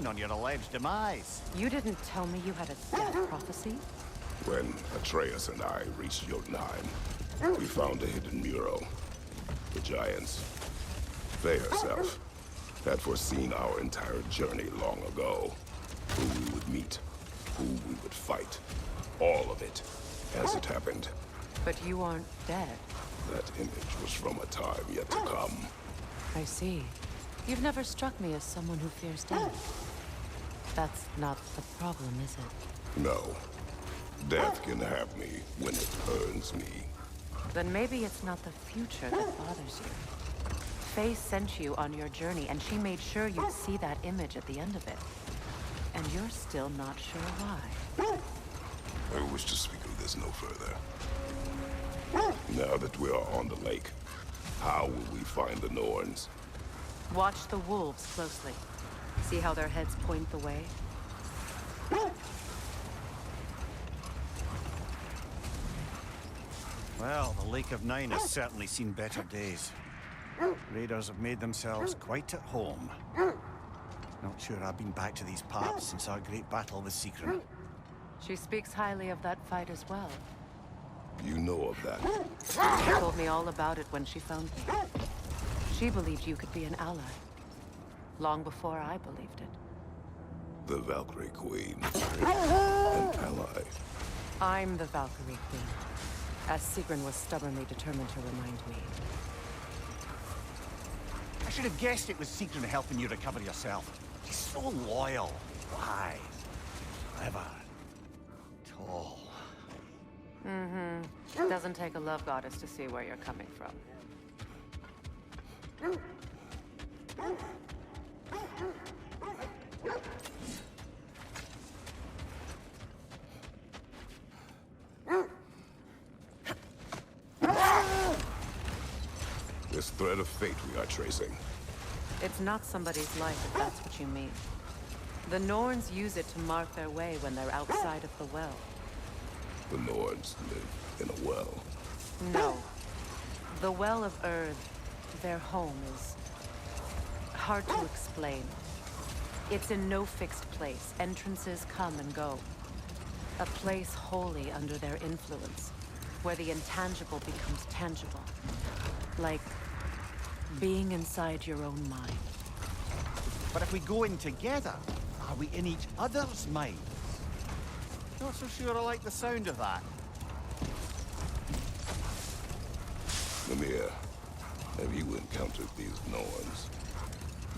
down on your alleged demise. You didn't tell me you had a death prophecy? When Atreus and I reached Jotunheim, we found a hidden mural. The Giants, they herself, had foreseen our entire journey long ago. Who we would meet, who we would fight. All of it, as it happened. But you aren't dead. That image was from a time yet to come. I see. You've never struck me as someone who fears death. That's not the problem, is it? No. Death can have me when it earns me. Then maybe it's not the future that bothers you. Faye sent you on your journey, and she made sure you'd see that image at the end of it. And you're still not sure why. I wish to speak of this no further. Now that we are on the lake, how will we find the Norns? Watch the wolves closely. See how their heads point the way? Well, the Lake of Nine has certainly seen better days. Raiders have made themselves quite at home. Not sure I've been back to these parts since our great battle with Secret. She speaks highly of that fight as well. You know of that. She told me all about it when she found me. She believed you could be an ally. Long before I believed it. The Valkyrie Queen. An ally. I'm the Valkyrie Queen. As Sigrun was stubbornly determined to remind me. I should have guessed it was Secret helping you recover yourself. She's so loyal, wise, clever, tall. Mm-hmm. Doesn't take a love goddess to see where you're coming from. This thread of fate we are tracing. It's not somebody's life, if that's what you mean. The Norns use it to mark their way when they're outside of the well. The Norns live in a well. No. The Well of Earth, their home, is hard to explain. It's in no fixed place. Entrances come and go. A place wholly under their influence, where the intangible becomes tangible. Like being inside your own mind. But if we go in together, are we in each other's minds? Not so sure I like the sound of that. Mimir, have you encountered these Norns?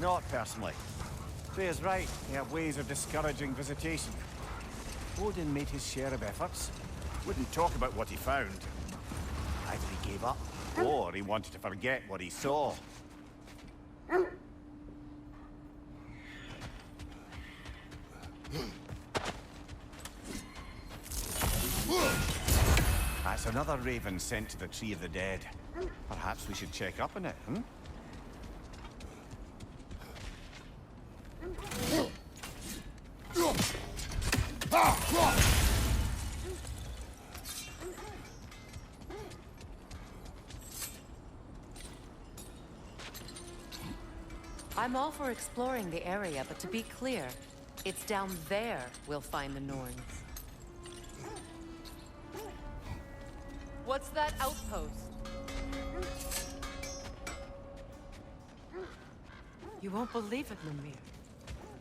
Not personally. Freya's right, they have ways of discouraging visitation. Odin made his share of efforts. Wouldn't talk about what he found. Either he gave up, or he wanted to forget what he saw. That's another raven sent to the Tree of the Dead. Perhaps we should check up on it, hmm? I'm all for exploring the area, but to be clear, it's down there we'll find the Norns. What's that outpost? You won't believe it, Mimir.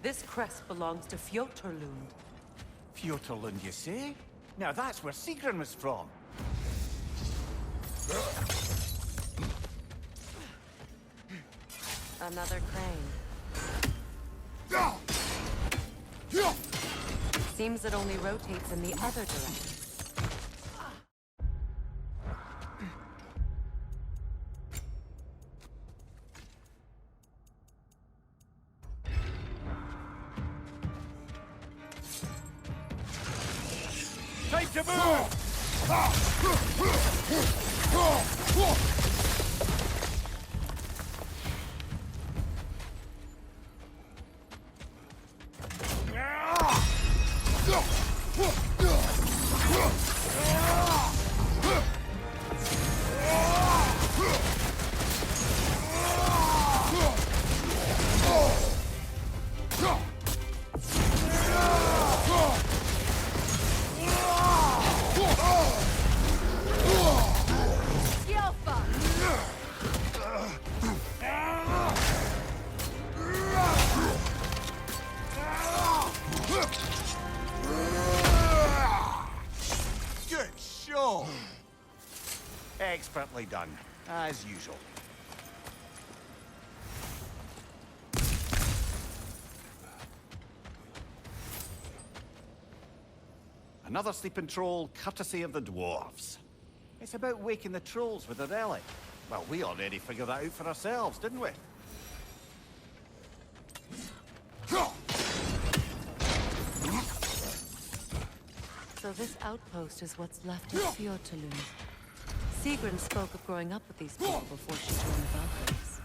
This crest belongs to Fjotorlund. Fjotorlund, you say? Now that's where Sigrun was from. Another crane. Seems it only rotates in the other direction. Time to move! Good show! Expertly done, as usual. Another sleeping troll, courtesy of the dwarves. It's about waking the trolls with a relic. Well, we already figured that out for ourselves, didn't we? So this outpost is what's left of Fjordtulund. Sigrun spoke of growing up with these people before she joined the Valkyries.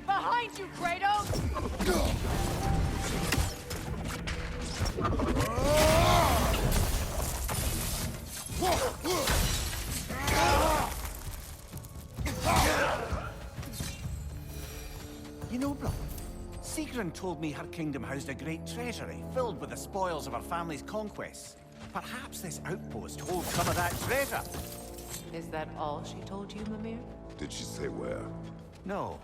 Behind you, Kratos! You know, brother, Sigrun told me her kingdom housed a great treasury filled with the spoils of her family's conquests. Perhaps this outpost holds some of that treasure. Is that all she told you, Mimir? Did she say where? No,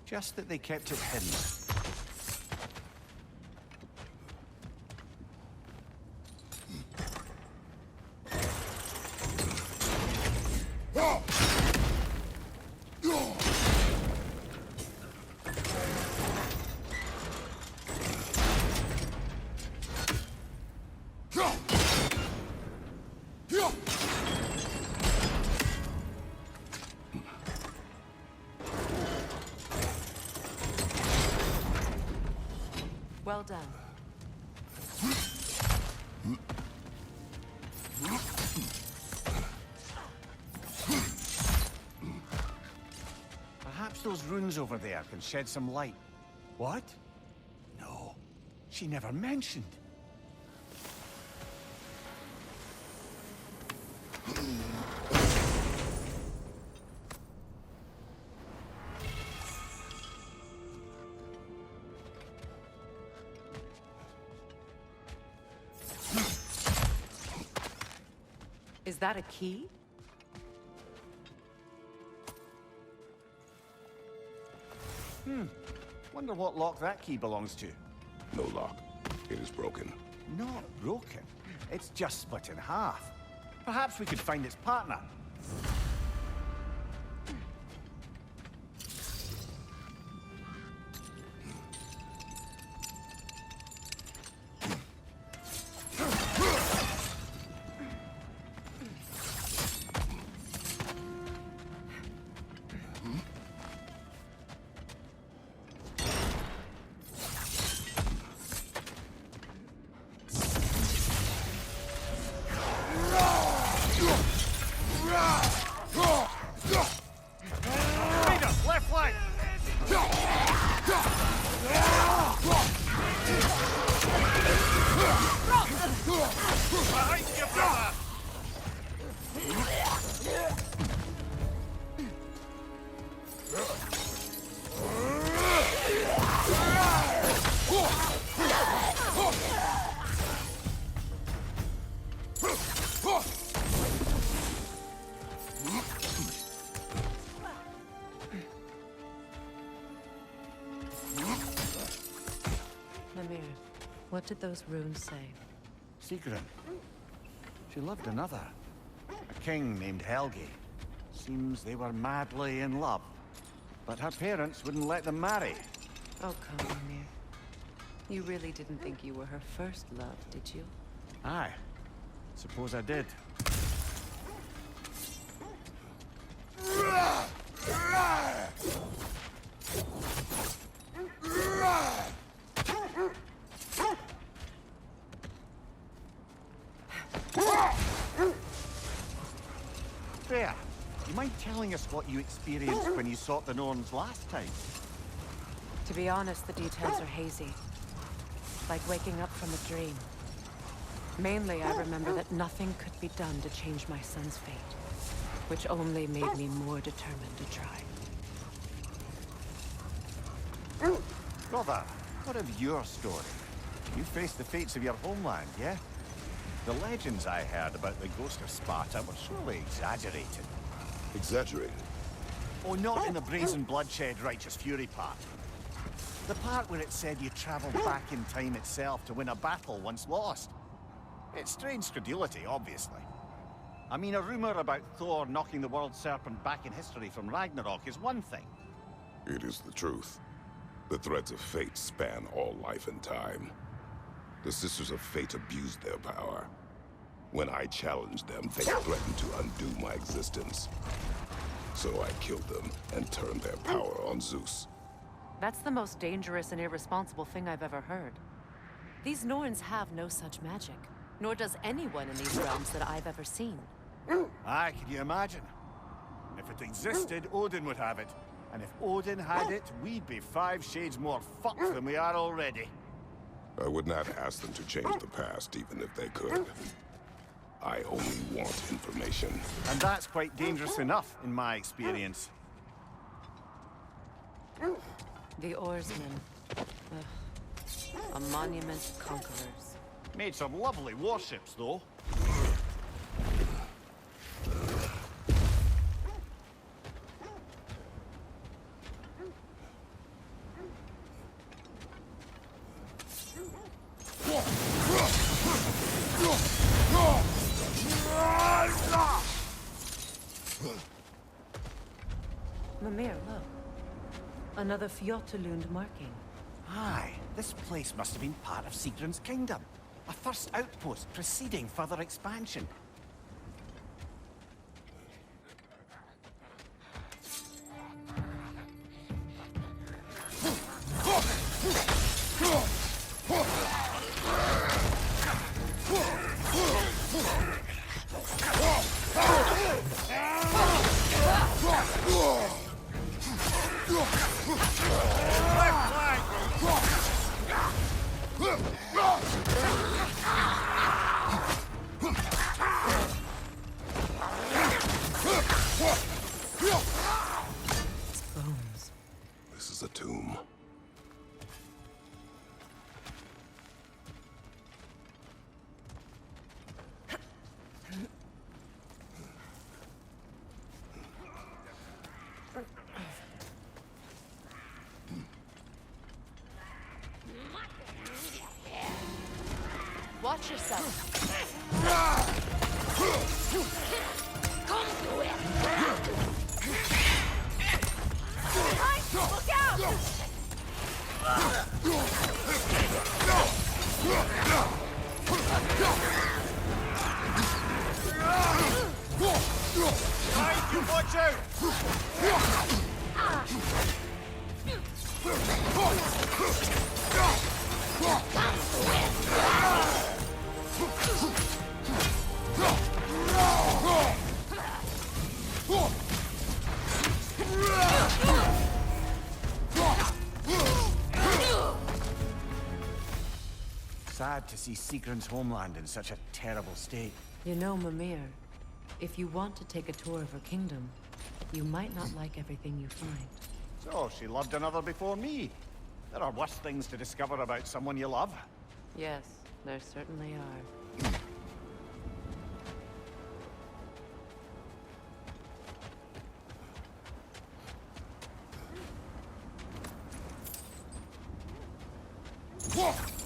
just that they kept it hidden. Well done. Perhaps those runes over there can shed some light. What? No, she never mentioned. Is that a key? Wonder what lock that key belongs to. No lock. It is broken. Not broken. It's just split in half. Perhaps we could find its partner. Mimir, what did those runes say? Sigrun. She loved another. A king named Helgi. Seems they were madly in love. But her parents wouldn't let them marry. Oh, come, Mimir. You really didn't think you were her first love, did you? Aye. Suppose I did. Freya, you mind telling us what you experienced when you sought the Norns last time? To be honest, the details are hazy. Like waking up from a dream. Mainly, I remember that nothing could be done to change my son's fate, which only made me more determined to try. Brother, what of your story? You faced the fates of your homeland, yeah? The legends I heard about the ghost of Sparta were surely exaggerated. Exaggerated? Oh, not in the brazen bloodshed righteous fury part. The part where it said you traveled back in time itself to win a battle once lost. It's strange credulity, obviously. I mean, a rumor about Thor knocking the world serpent back in history from Ragnarok is one thing. It is the truth. The threads of fate span all life and time. The Sisters of Fate abused their power. When I challenged them, they threatened to undo my existence. So I killed them and turned their power on Zeus. That's the most dangerous and irresponsible thing I've ever heard. These Norns have no such magic, nor does anyone in these realms that I've ever seen. Aye, can you imagine? If it existed, Odin would have it. And if Odin had it, we'd be 5 shades more fucked than we are already. I would not ask them to change the past, even if they could. I only want information. And that's quite dangerous enough, in my experience. The oarsmen. Ugh. A monument to conquerors. Made some lovely warships, though. Mimir, look. Another Fjotalund marking. Aye, this place must have been part of Sigrun's kingdom. A first outpost preceding further expansion. Bones. This is a tomb. Watch yourself. Look out! Watch out! Sad to see Sigrun's homeland in such a terrible state. You know, Mimir, if you want to take a tour of her kingdom, you might not like everything you find. So, she loved another before me. There are worse things to discover about someone you love. Yes, there certainly are. Whoa!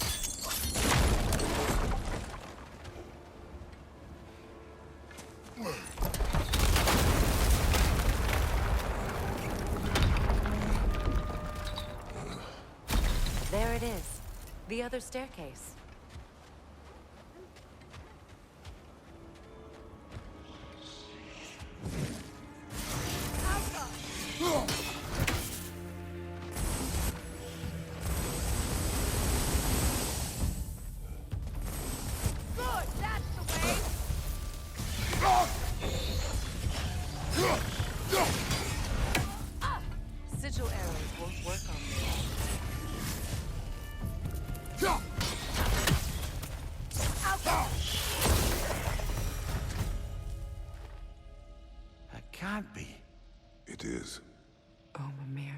it is. The other staircase. Good, that's the way! Sigil arrows won't work on me. That can't be. It is. Oh, Mimir.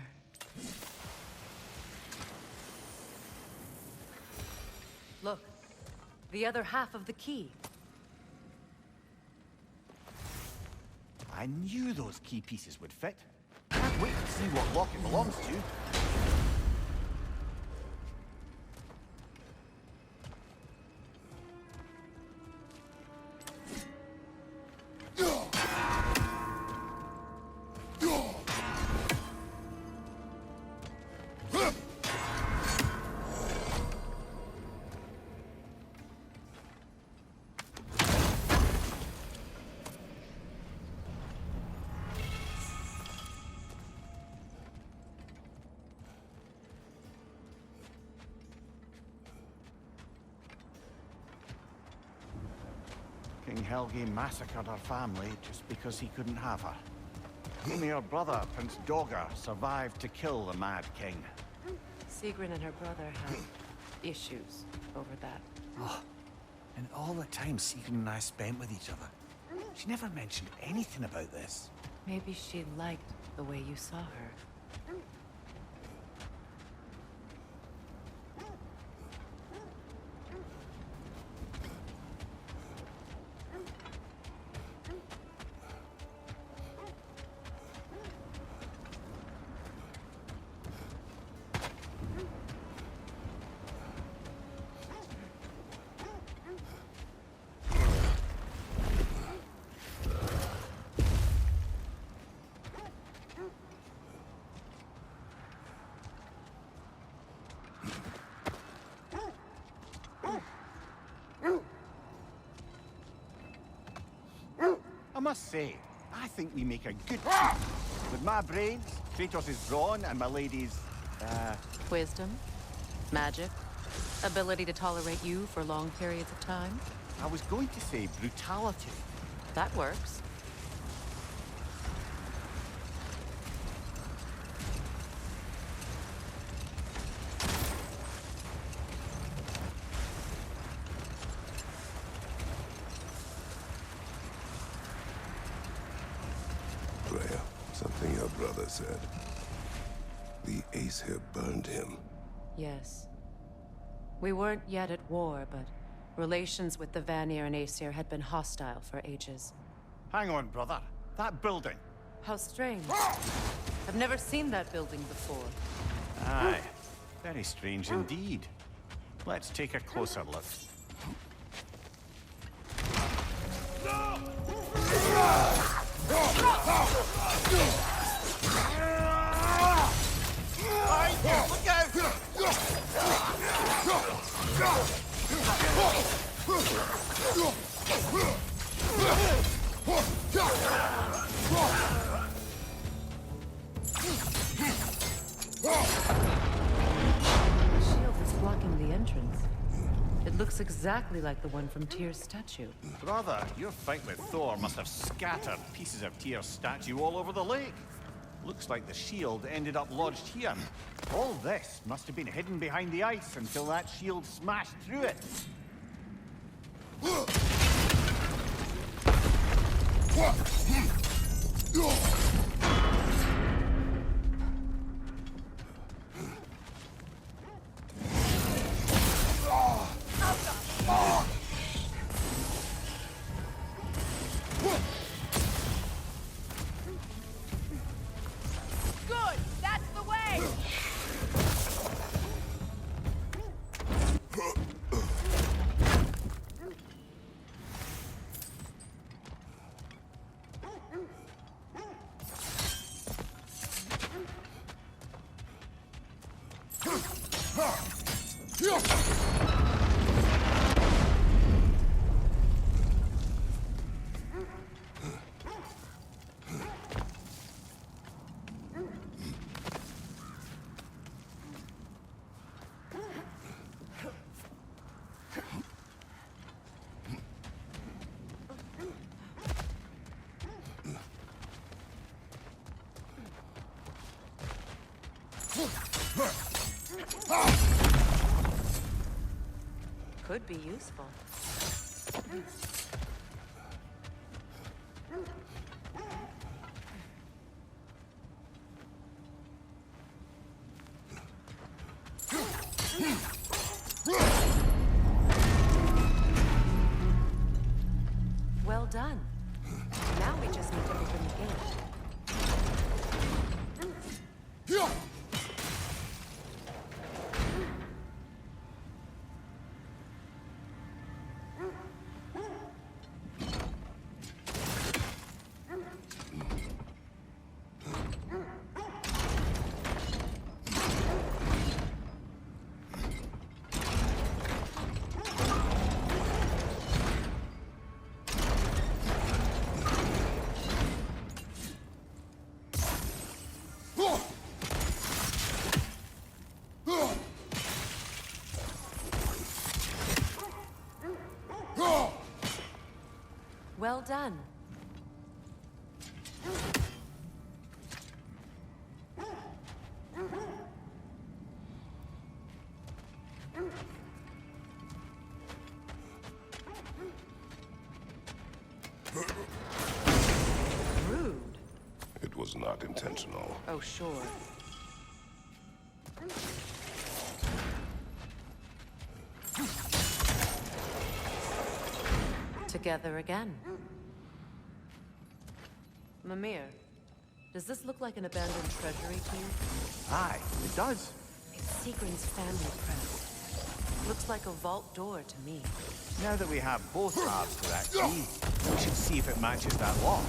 Look, the other half of the key. I knew those key pieces would fit. Can't wait to see what lock it belongs to. King Helge massacred her family just because he couldn't have her. Only her brother, Prince Dogger, survived to kill the Mad King. Sigrun and her brother have issues over that. Oh, and all the time Sigrun and I spent with each other. She never mentioned anything about this. Maybe she liked the way you saw her. I must say, I think we make a good team. With my brains, Kratos' brawn, and my lady's, Wisdom, magic, ability to tolerate you for long periods of time. I was going to say brutality. That works. Freya, something your brother said. The Aesir burned him. Yes. We weren't yet at war, but relations with the Vanir and Aesir had been hostile for ages. Hang on, brother. That building. How strange. I've never seen that building before. Aye. Very strange indeed. Let's take a closer look. Look The shield is blocking the entrance. It looks exactly like the one from Tyr's statue. Brother, your fight with Thor must have scattered pieces of Tyr's statue all over the lake. Looks like the shield ended up lodged here. All this must have been hidden behind the ice until that shield smashed through it. Good, that's the way! Could be useful. Well done. Now we just need to open the gate. Well done. Rude. It was not intentional. Oh, sure. Together again. Mimir, does this look like an abandoned treasury to you? Aye, it does. It's Sigrun's family crest. Looks like a vault door to me. Now that we have both halves to that key, we should see if it matches that lock.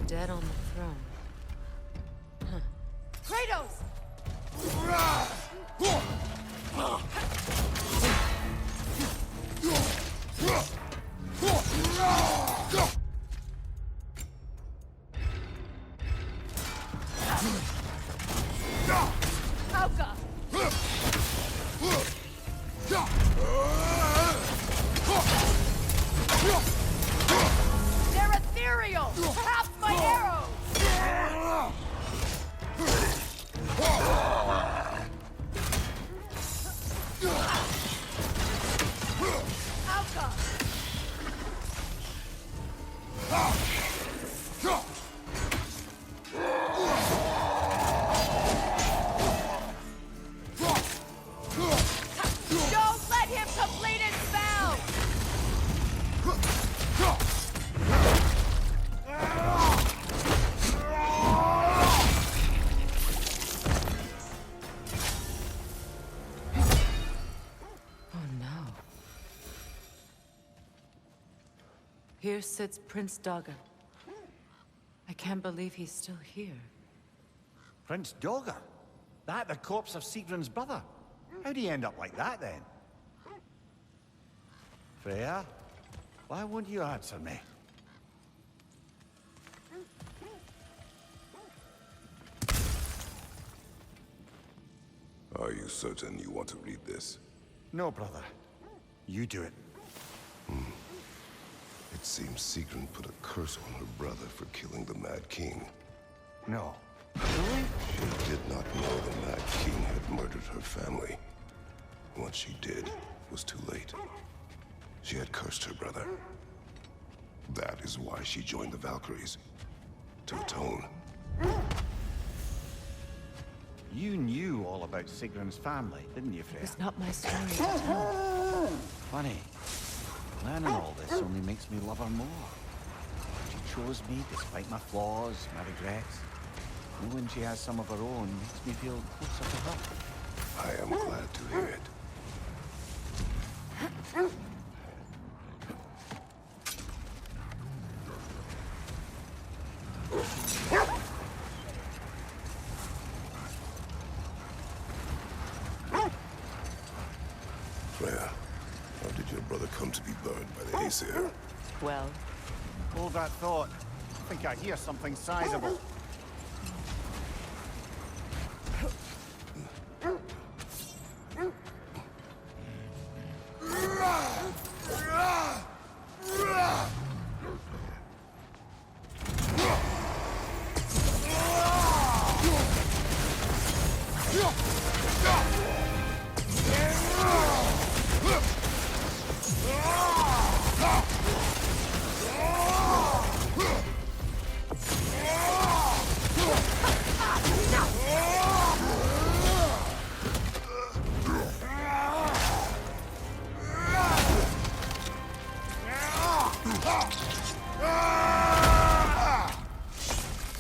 Dead on the throne. Kratos! Auka! They're ethereal! Perhaps my arrows! Auka! Don't let him complete his spell! Oh no. Here sits Prince Dagger. I can't believe he's still here. Prince Dogger? That the corpse of Sigrun's brother? How'd he end up like that, then? Freya? Why won't you answer me? Are you certain you want to read this? No, brother. You do it. It seems Sigrun put a curse on her brother for killing the Mad King. No. Really? She did not know the Mad King had murdered her family. Once she did, it was too late. She had cursed her brother. That is why she joined the Valkyries. To atone. You knew all about Sigrun's family, didn't you, Freya? It's not my story to tell. Funny. Learning all this only makes me love her more. She chose me despite my flaws, my regrets. Knowing she has some of her own makes me feel closer to her. I am glad to hear it. Freya, how did your brother come to be burned by the Aesir? Well, Hold that thought. I think I hear something sizable.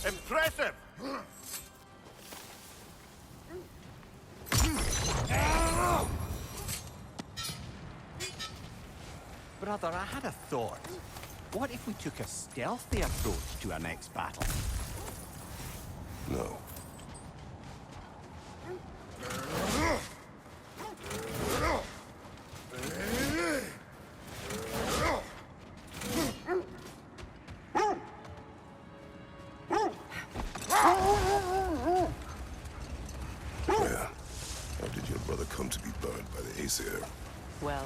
Impressive! Brother, I had a thought. What if we took a stealthy approach to our next battle? No. Freya, how did your brother come to be burned by the Aesir? well.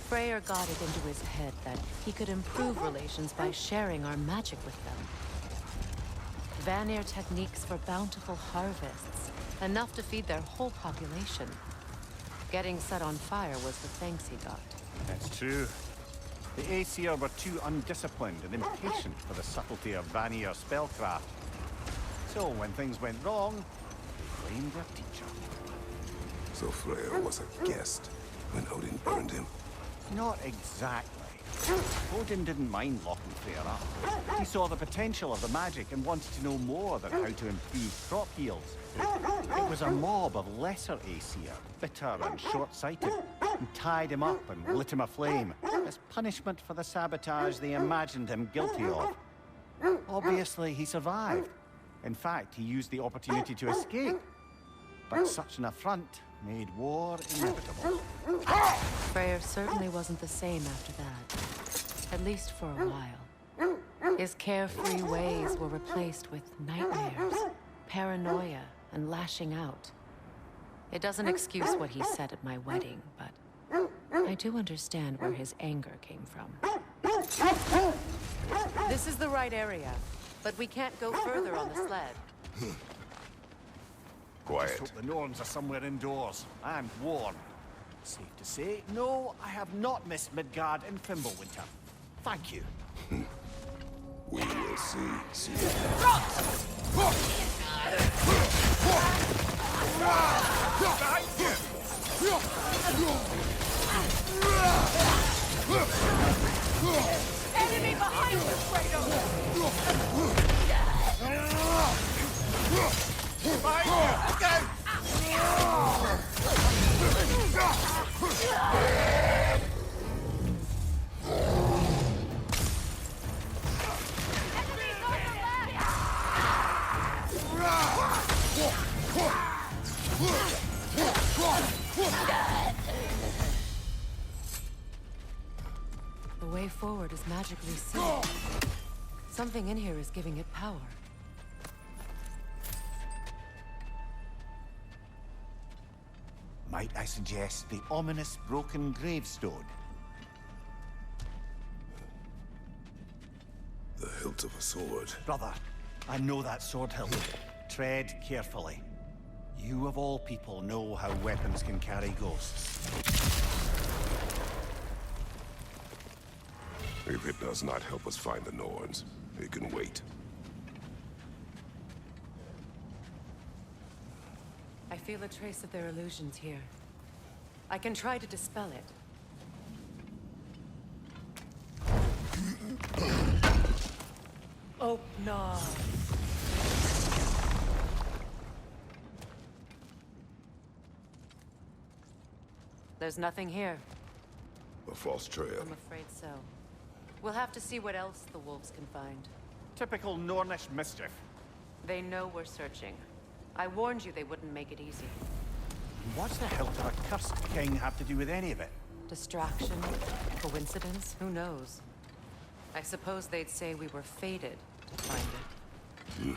Freyr got it into his head that he could improve relations by sharing our magic with them. Vanir techniques for bountiful harvests, enough to feed their whole population. Getting set on fire was the thanks he got. That's true. The Aesir were too undisciplined and impatient for the subtlety of Vanir spellcraft. So when things went wrong, they blamed their teacher. So Freya was a guest when Odin burned him? Not exactly. Odin didn't mind locking Freyr up. He saw the potential of the magic and wanted to know more about how to improve crop yields. It was a mob of lesser Aesir, bitter and short-sighted, who tied him up and lit him aflame as punishment for the sabotage they imagined him guilty of. Obviously, he survived. In fact, he used the opportunity to escape. But such an affront made war inevitable. Freyr certainly wasn't the same after that. At least for a while. His carefree ways were replaced with nightmares, paranoia, and lashing out. It doesn't excuse what he said at my wedding, but I do understand where his anger came from. This is the right area, but we can't go further on the sled. I Quiet. hope the Norns are somewhere indoors. I'm warm. Safe to say, no, I have not missed Midgard in Fimbulwinter. Thank you. We will see. Enemy behind you, Kratos! Enemies on the The way forward is magically sealed. Something in here is giving it power. Might I suggest the ominous broken gravestone? The hilt of a sword. Brother, I know that sword hilt. Tread carefully. You of all people know how weapons can carry ghosts. If it does not help us find the Norns, it can wait. I feel a trace of their illusions here. I can try to dispel it. Oh, no. There's nothing here. A false trail. I'm afraid so. We'll have to see what else the wolves can find. Typical Nornish mischief. They know we're searching. I warned you they wouldn't make it easy. What's the hell did a cursed king have to do with any of it? Distraction? Coincidence? Who knows? I suppose they'd say we were fated to find it.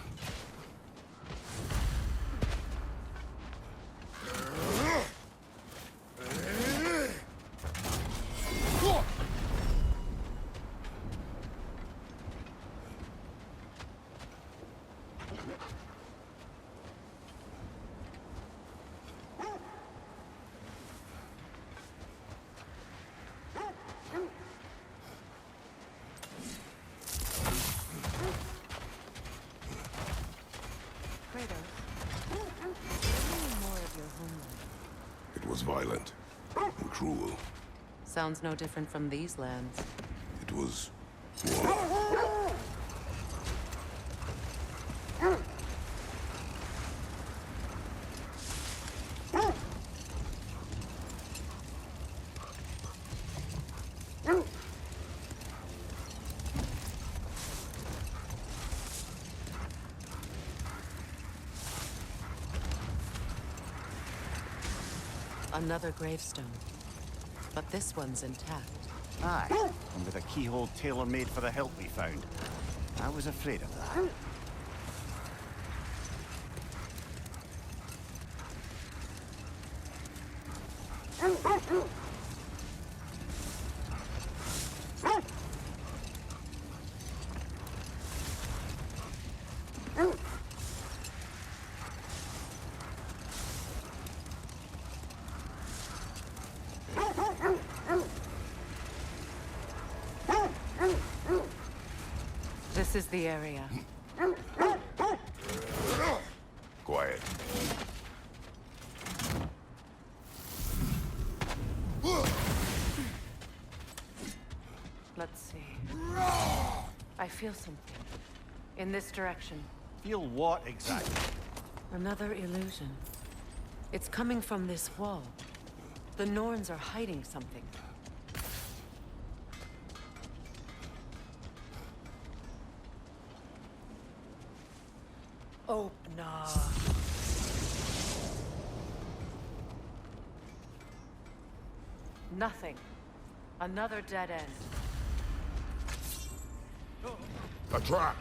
It was violent and cruel. Sounds no different from these lands. It was war. Another gravestone. But this one's intact. Aye, and with a keyhole tailor-made for the hilt we found. I was afraid of that. This is the area. Quiet. Let's see. I feel something. In this direction. Feel what exactly? Another illusion. It's coming from this wall. The Norns are hiding something. Opener. Nothing. Another dead end. A trap!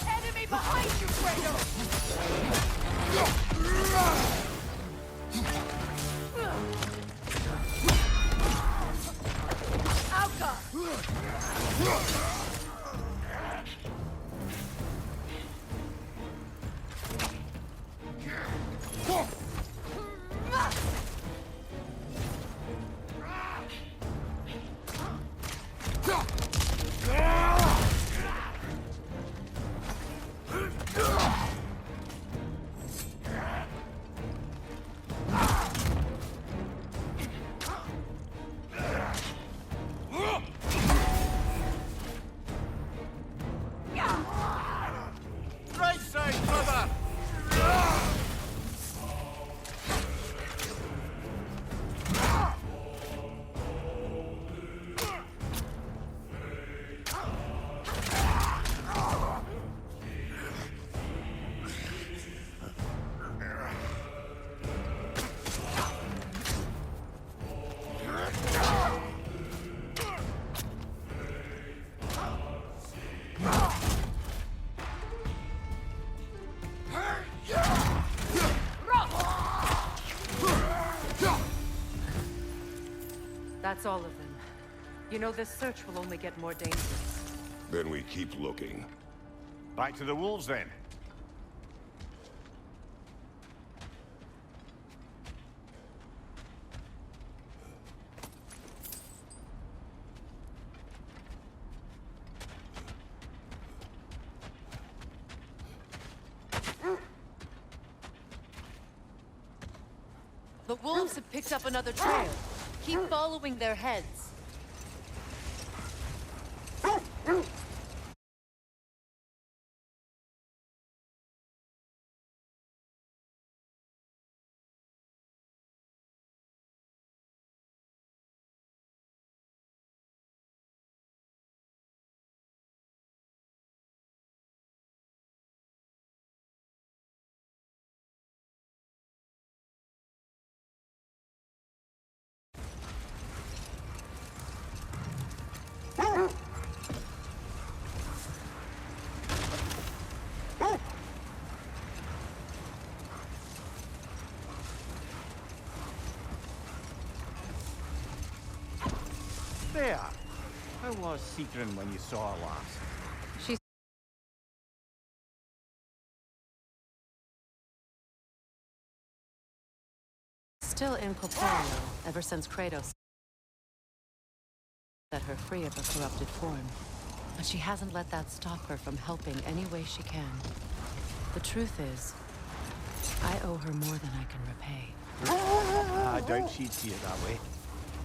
Enemy behind you, Kratos! Right side, brother! That's all of them. You know, this search will only get more dangerous. Then we keep looking. Back to the wolves, then. The wolves have picked up another trail. Keep following their heads. was Seekrin when you saw her last? She's still incorporeal ever since Kratos set her free of her corrupted form. But she hasn't let that stop her from helping any way she can. The truth is, I owe her more than I can repay. I doubt she'd see it that way.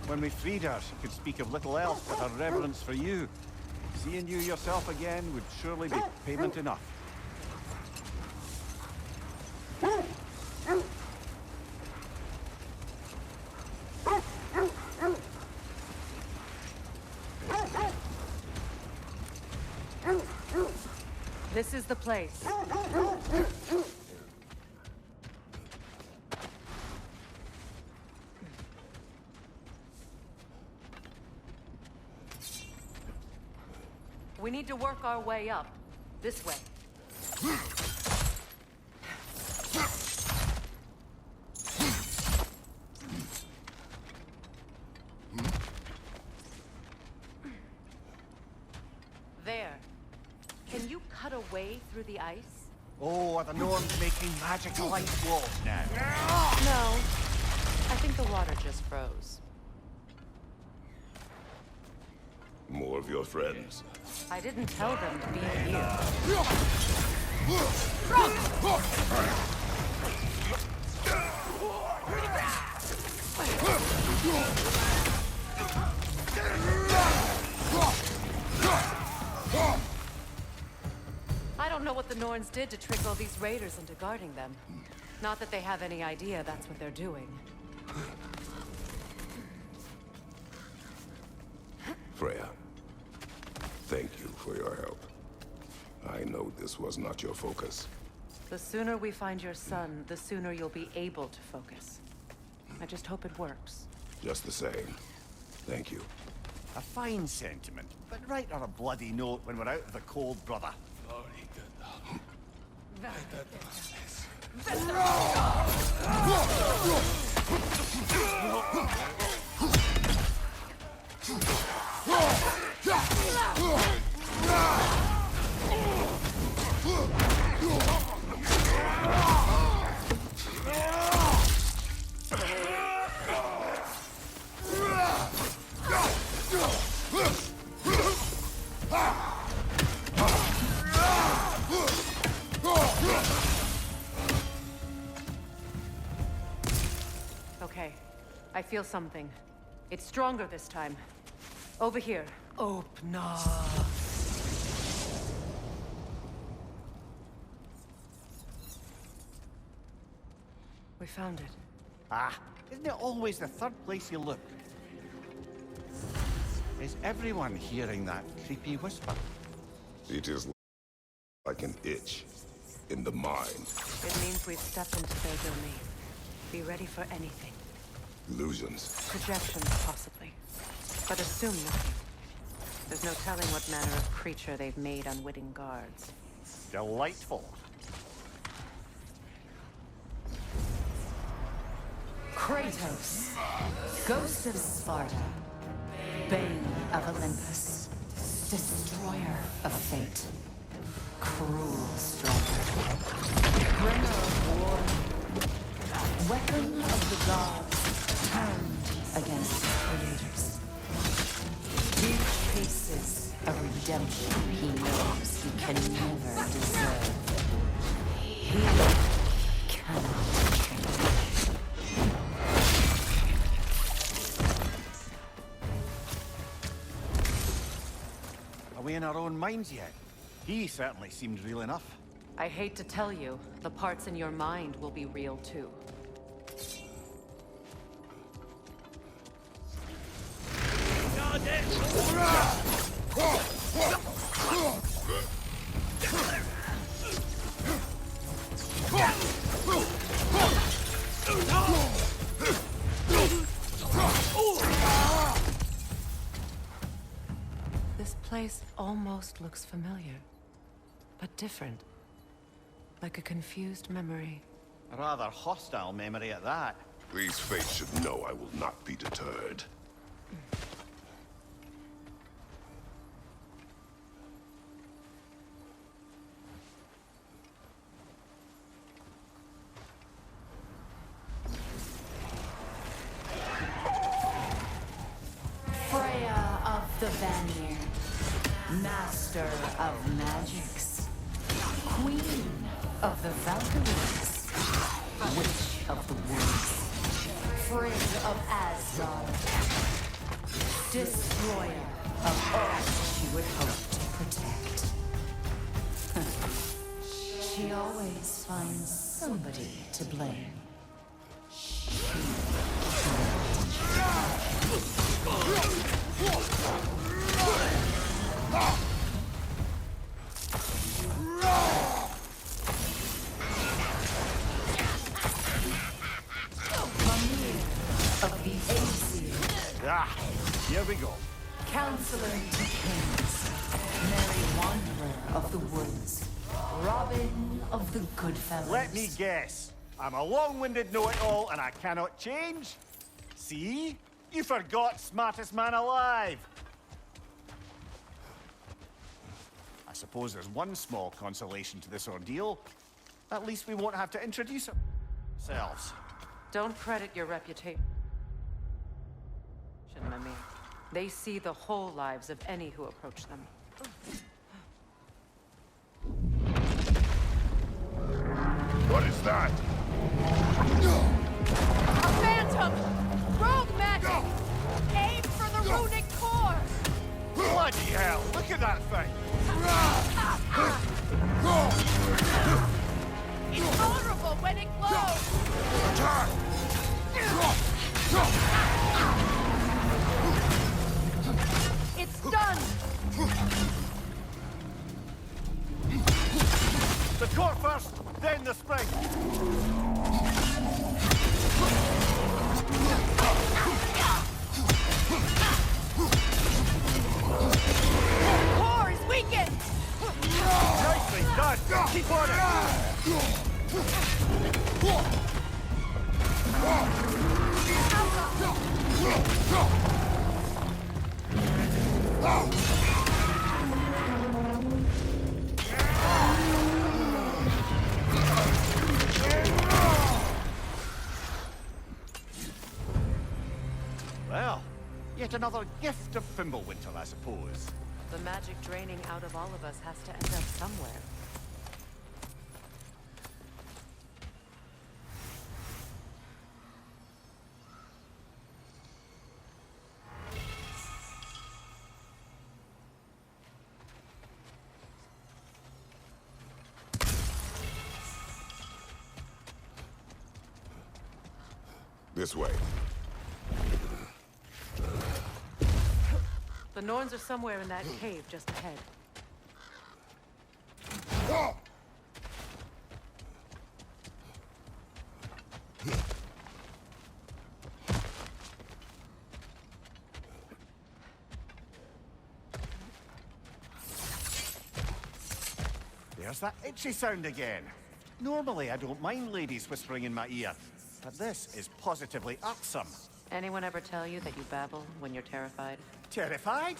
When we freed her, she could speak of little else but her reverence for you. Seeing you yourself again would surely be payment enough. This is the place. We need to work our way up. This way. There. Can you cut a way through the ice? Oh, are the Norns making magical ice walls now? No. I think the water just froze. More of your friends. I didn't tell them to be here. I don't know what the Norns did to trick all these raiders into guarding them. Not that they have any idea that's what they're doing. Freya, thank you for your help. I know this was not your focus. The sooner we find your son, the sooner you'll be able to focus. I just hope it works. Just the same, thank you. A fine sentiment, but write her a bloody note when we're out of the cold, brother. Okay, I feel something. It's stronger this time. Over here. Opna. We found it. Ah, isn't it always the third place you look? Is everyone hearing that creepy whisper? It is like an itch in the mind. It means we've stepped into their domain. Be ready for anything. Illusions. Projections, possibly. But assume nothing. There's no telling what manner of creature they've made unwitting guards. Delightful. Kratos, Ghost of Sparta, Bane of Olympus, Destroyer of Fate, Cruel Striker, Bringer of War, Weapon of the Gods, turned against his creators. He faces a redemption he knows he can never deserve. He cannot change. Are we in our own minds yet? He certainly seemed real enough. I hate to tell you, the parts in your mind will be real too. This place almost looks familiar, but different. Like a confused memory. A rather hostile memory at that. These fates should know I will not be deterred. Vanir, master of magics, queen of the Valkyries, witch of the woods, Frigg of Asgard, destroyer of all she would hope to protect. She always finds somebody to blame. Of the Aesir. Ah, here we go. Counselor to kings, merry wanderer of the woods, Robin of the Goodfellas. Let me guess. I'm a long-winded know-it-all and I cannot change? See? You forgot smartest man alive. I suppose there's one small consolation to this ordeal. At least we won't have to introduce ourselves. Don't credit your reputation, Mimir. They see the whole lives of any who approach them. What is that? A phantom! Rogue magic! Aim for the runic core! Bloody hell, look at that thing! It's vulnerable when it glows! Attack! It's done! The core first, then the spring! Core is weakened! Nicely done! Keep on Well, yet another gift of Fimbulwinter, I suppose. The magic draining out of all of us has to end up somewhere. This way. The Norns are somewhere in that cave just ahead. There's that itchy sound again. Normally, I don't mind ladies whispering in my ear, but this is positively irksome. Anyone ever tell you that you babble when you're terrified? Terrified?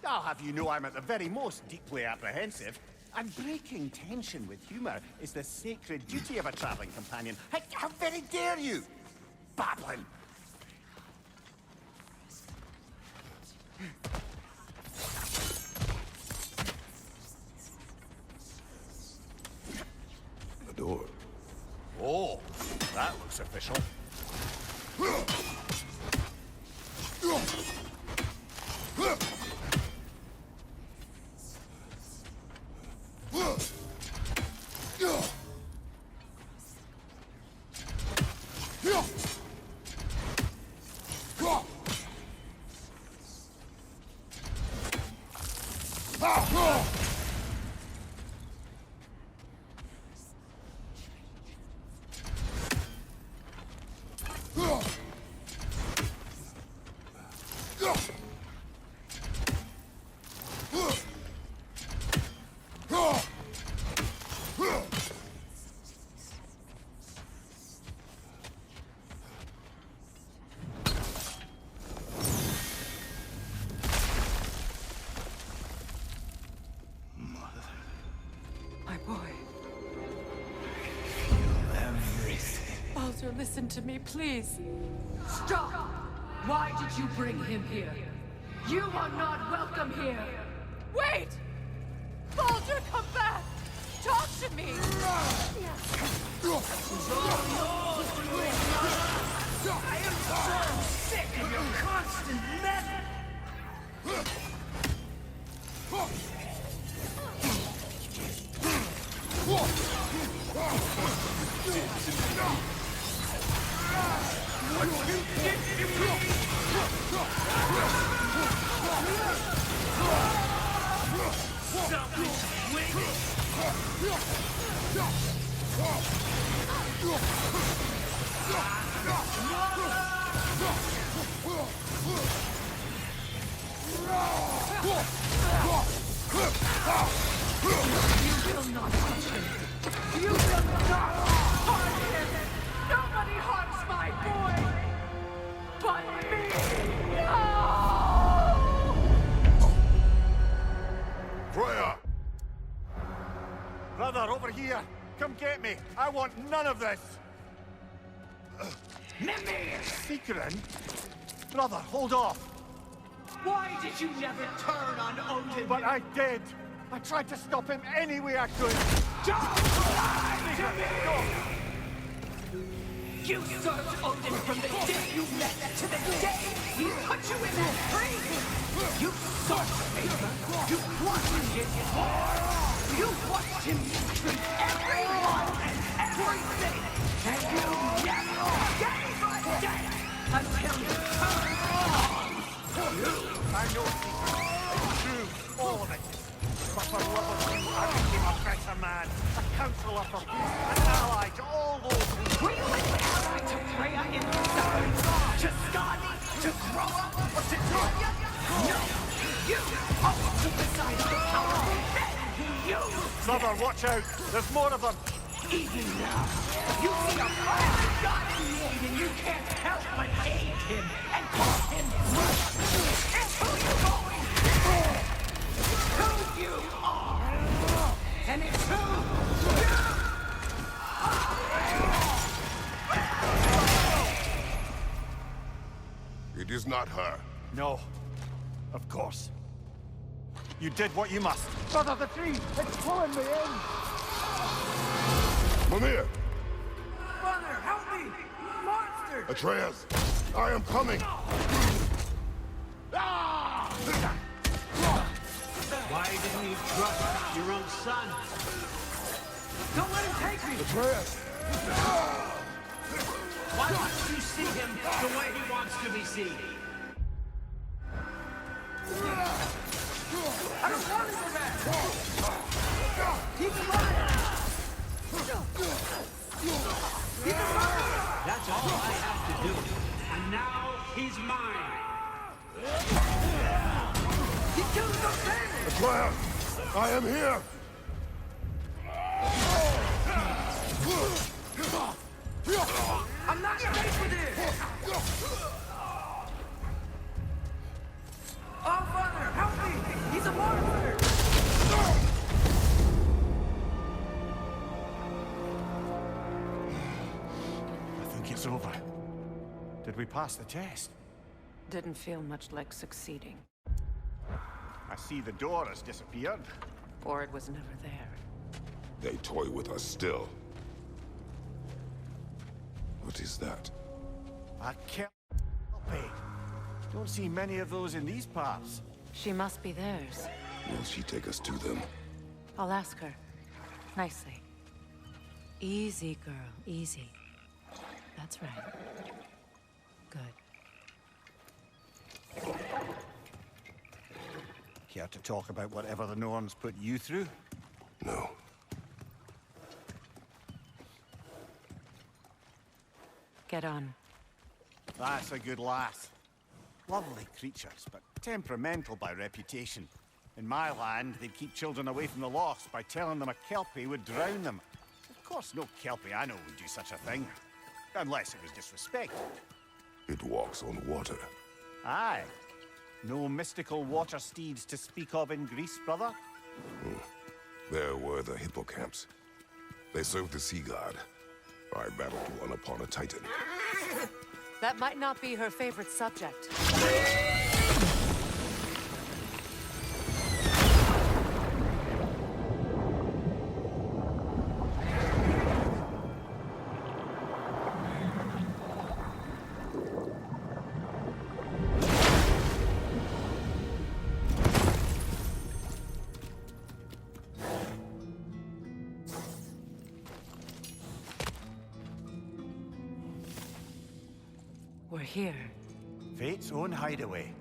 I'll have you know I'm at the very most deeply apprehensive. And breaking tension with humor is the sacred duty of a traveling companion. How very dare you! Babbling! The door. Oh, that looks official. My boy. Everything. Baldur, listen to me, please. Stop! Why did you bring him here? You are not welcome here! Wait! Baldur, come back! Talk to me! I am so sick of your constant meddling! What you did to me! Something's waiting! You will not touch him! You will not harm him! Nobody harms my boy! But me! Oh! Freya! Brother, over here! Come get me! I want none of this! Mimir! Secret? Brother, hold off! Why did you never turn on Odin? But I did! I tried to stop him any way I could! Don't lie to me! You served Odin from the day you met to the day he put you in that tree! You saw him! You watched his war! You watched him treat everyone and everything! And you never gave a damn until you turned on! I know secret. It's true. All of it. But for love of you, I became a better man. A counselor for peace. An ally to all those who... Were you an ally to Freya in Thorn? To Skadi? To Groa? Or to Tanya? No! You always took the side of the powerful men who use Brother, watch out. There's more of them. even now. You see a fallen god in need and you can't help but aid him and call him brother. It's who you're going for. It's who you are. And it's who you It is not her. No. Of course. You did what you must. Brother, the tree! It's pulling me in! Mimir! Brother, help me! Monster! Atreus! I am coming! Why didn't you trust your own son? Don't let him take me! Atreus! Why don't you see him the way he wants to be seen? I don't want him back! Keep him running! Keep him running! That's all I have to do. And now he's mine. He killed the family! Atreus! I am here! I'm not ready for this! Oh, Father, help me! He's a monster! I think it's over. Did we pass the test? Didn't feel much like succeeding. I see the door has disappeared. Or it was never there. They toy with us still. What is that? A kelpie. Don't see many of those in these parts. She must be theirs. Will she take us to them? I'll ask her. Nicely. Easy, girl. Easy. That's right. Good. Care to talk about whatever the Norns put you through? No. Get on. That's a good lass. Lovely creatures, but temperamental by reputation. In my land, they'd keep children away from the lost by telling them a kelpie would drown them. Of course, no kelpie I know would do such a thing. Unless it was disrespect. It walks on water. Aye. No mystical water steeds to speak of in Greece, brother? There were the hippocamps. They served the sea god. I battled one upon a titan. That might not be her favorite subject. We're here. Fate's own hideaway.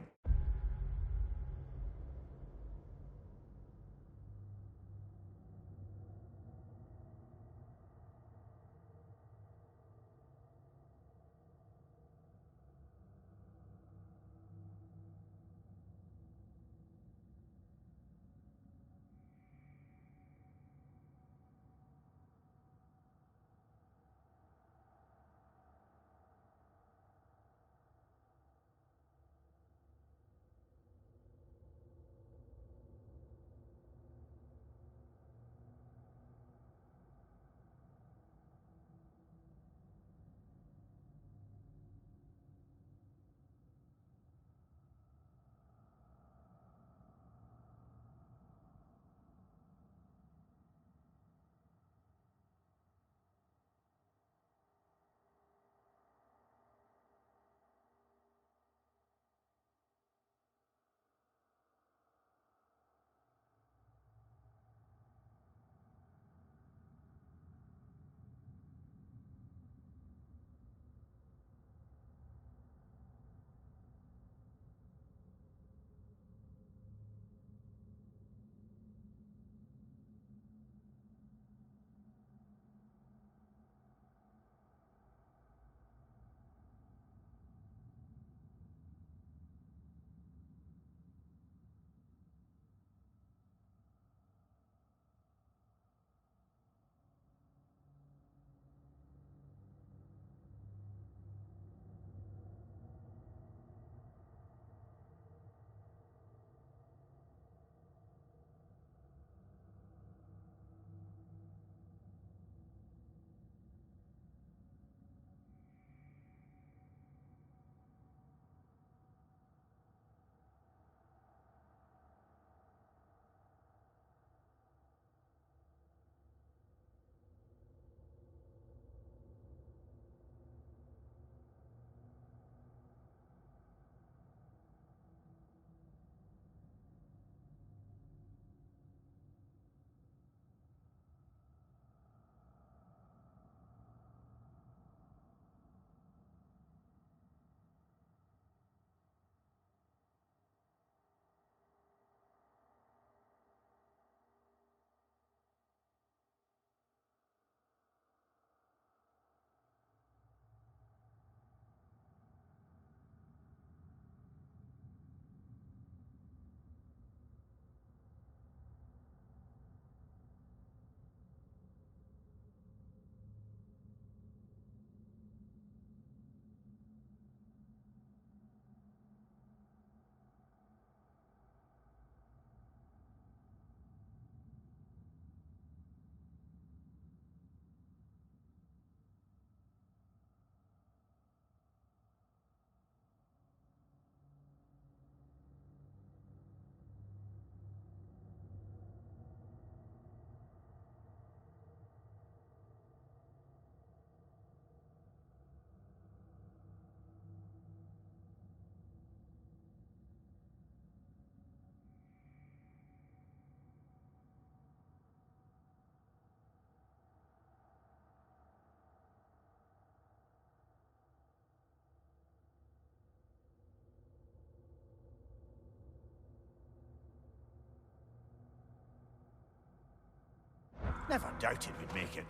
Never doubted we'd make it.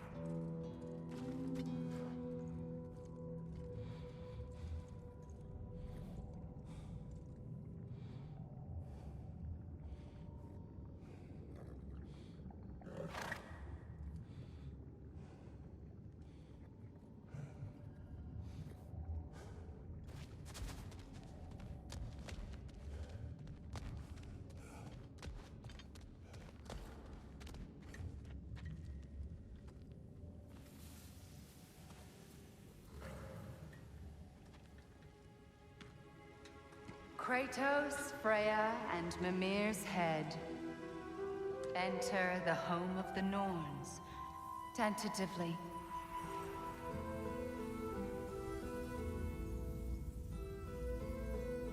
Kratos, Freya, and Mimir's head. Enter the home of the Norns, tentatively.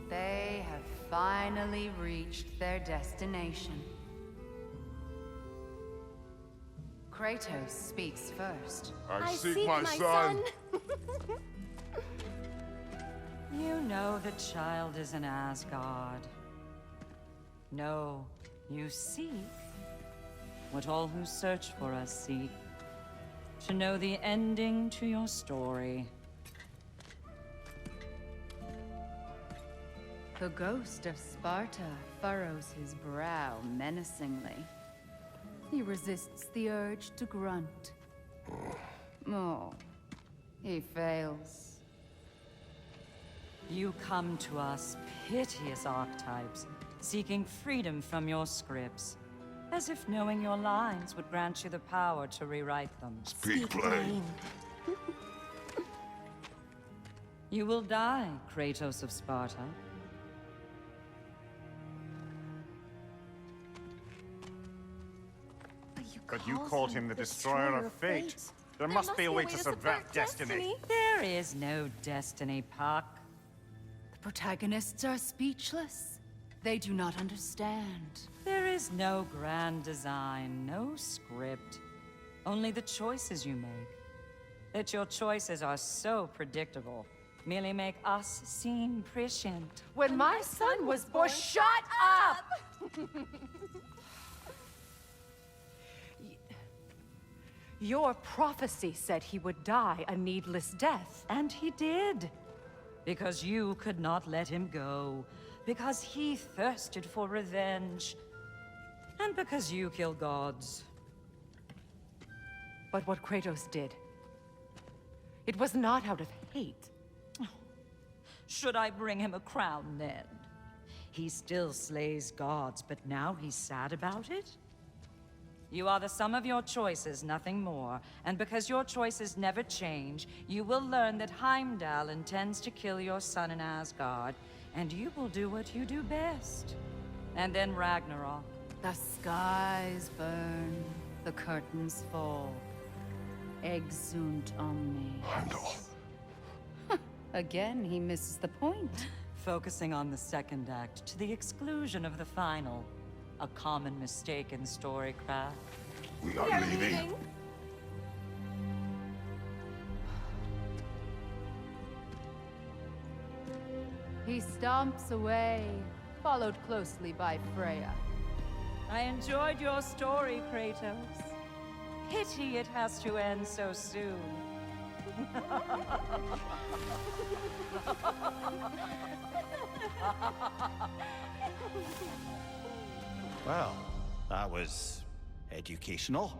They have finally reached their destination. Kratos speaks first. I seek my son. You know the child is in Asgard. No, you seek what all who search for us seek. To know the ending to your story. The ghost of Sparta furrows his brow menacingly. He resists the urge to grunt. Oh, he fails. You come to us, piteous archetypes, seeking freedom from your scripts. As if knowing your lines would grant you the power to rewrite them. Speak plain. You will die, Kratos of Sparta. But you called him the destroyer of fate. There must be a way to subvert destiny. There is no destiny, Puck. The protagonists are speechless. They do not understand. There is no grand design, no script. Only the choices you make. That your choices are so predictable, merely make us seem prescient. When my son was born, shut up! Your prophecy said he would die a needless death. And he did. Because you could not let him go. Because he thirsted for revenge. And because you kill gods. But what Kratos did, it was not out of hate. Should I bring him a crown then? He still slays gods, but now he's sad about it? You are the sum of your choices, nothing more. And because your choices never change, you will learn that Heimdall intends to kill your son in Asgard, and you will do what you do best. And then Ragnarok. The skies burn, the curtains fall. Exunt omnes. Heimdall. Again, he misses the point. Focusing on the second act to the exclusion of the final. A common mistake in storycraft. We are leaving. He stomps away, followed closely by Freya. I enjoyed your story, Kratos. Pity it has to end so soon. Well, that was educational.